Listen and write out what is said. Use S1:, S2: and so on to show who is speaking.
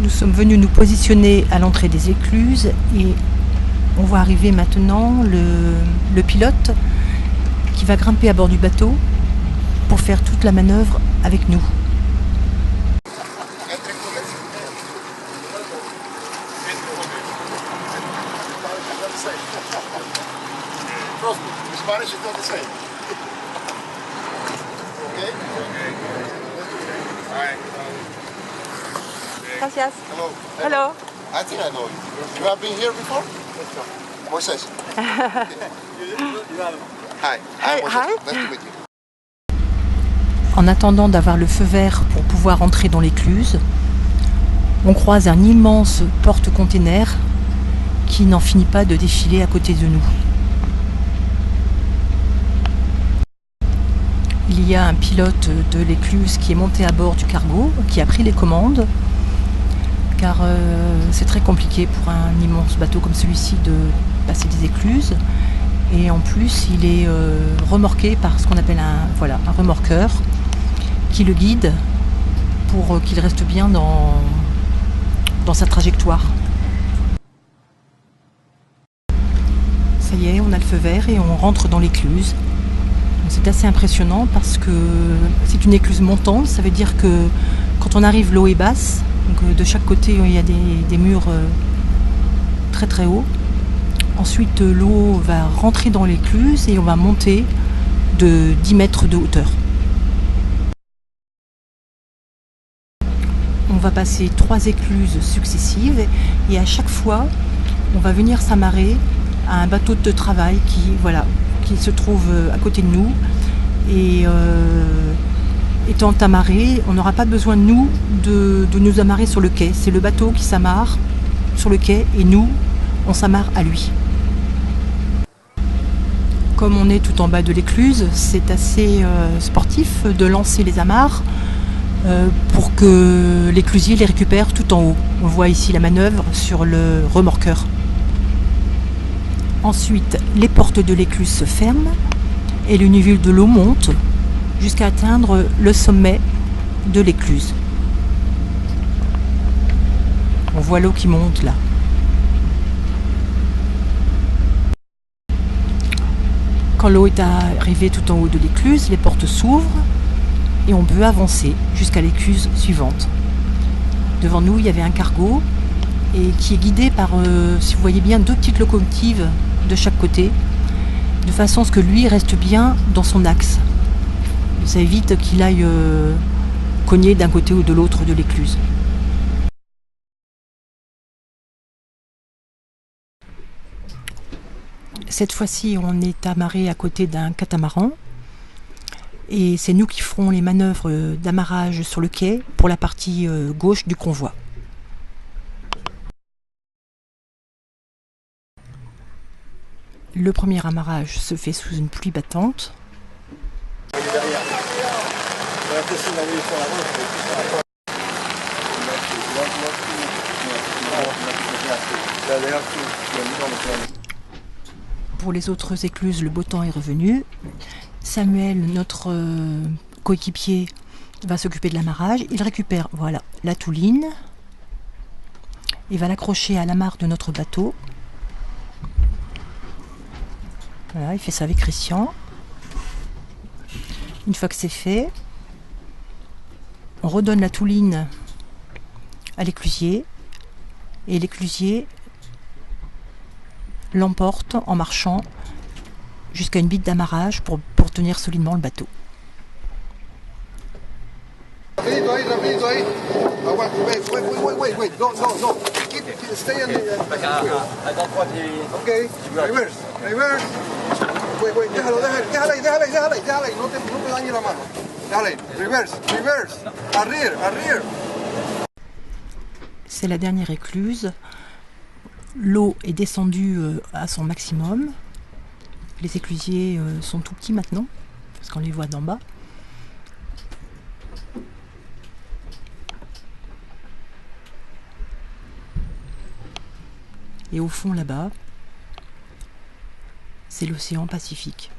S1: Nous sommes venus nous positionner à l'entrée des écluses et on voit arriver maintenant le pilote qui va grimper à bord du bateau pour faire toute la manœuvre avec nous.
S2: Gracias.
S3: Hello.
S2: Hello.
S3: I think I know you. You have been here before? Moises. Hi.
S2: Hi.
S3: Moises.
S2: Hi.
S3: Nice to meet you.
S1: En attendant d'avoir le feu vert pour pouvoir entrer dans l'écluse, on croise un immense porte-container qui n'en finit pas de défiler à côté de nous. Il y a un pilote de l'écluse qui est monté à bord du cargo, qui a pris les commandes, car c'est très compliqué pour un immense bateau comme celui-ci de passer des écluses. Et en plus, il est remorqué par ce qu'on appelle un remorqueur qui le guide pour qu'il reste bien dans sa trajectoire. Ça y est, on a le feu vert et on rentre dans l'écluse. C'est assez impressionnant parce que c'est une écluse montante, ça veut dire que quand on arrive, l'eau est basse, donc de chaque côté il y a des murs très très hauts. Ensuite l'eau va rentrer dans l'écluse et on va monter de 10 mètres de hauteur. On va passer 3 écluses successives et à chaque fois on va venir s'amarrer à un bateau de travail qui se trouve à côté de nous et étant amarré, on n'aura pas besoin de nous amarrer sur le quai. C'est le bateau qui s'amarre sur le quai et nous, on s'amarre à lui. Comme on est tout en bas de l'écluse, c'est assez sportif de lancer les amarres pour que l'éclusier les récupère tout en haut. On voit ici la manœuvre sur le remorqueur. Ensuite, les portes de l'écluse se ferment et le niveau de l'eau monte jusqu'à atteindre le sommet de l'écluse. On voit l'eau qui monte là. Quand l'eau est arrivée tout en haut de l'écluse, les portes s'ouvrent et on peut avancer jusqu'à l'écluse suivante. Devant nous, il y avait un cargo et qui est guidé par, si vous voyez bien, 2 petites locomotives de chaque côté, de façon à ce que lui reste bien dans son axe. Ça évite qu'il aille cogner d'un côté ou de l'autre de l'écluse. Cette fois-ci, on est amarré à côté d'un catamaran et c'est nous qui ferons les manœuvres d'amarrage sur le quai pour la partie gauche du convoi. Le premier amarrage se fait sous une pluie battante. Pour les autres écluses, le beau temps est revenu. Samuel, notre coéquipier, va s'occuper de l'amarrage. Il récupère la touline et va l'accrocher à l'amarre de notre bateau. Voilà, il fait ça avec Christian. Une fois que c'est fait, on redonne la touline à l'éclusier et l'éclusier l'emporte en marchant jusqu'à une bite d'amarrage pour tenir solidement le bateau.
S3: Rapidito ahí. Wait. No. Stay on the... Okay. Reverse. Wait. Déjala ahí. No te dañe la mano. Déjala ahí. Reverse. Arrière.
S1: C'est la dernière écluse. L'eau est descendue à son maximum. Les éclusiers sont tout petits maintenant, parce qu'on les voit d'en bas. Et au fond là-bas, c'est l'océan Pacifique.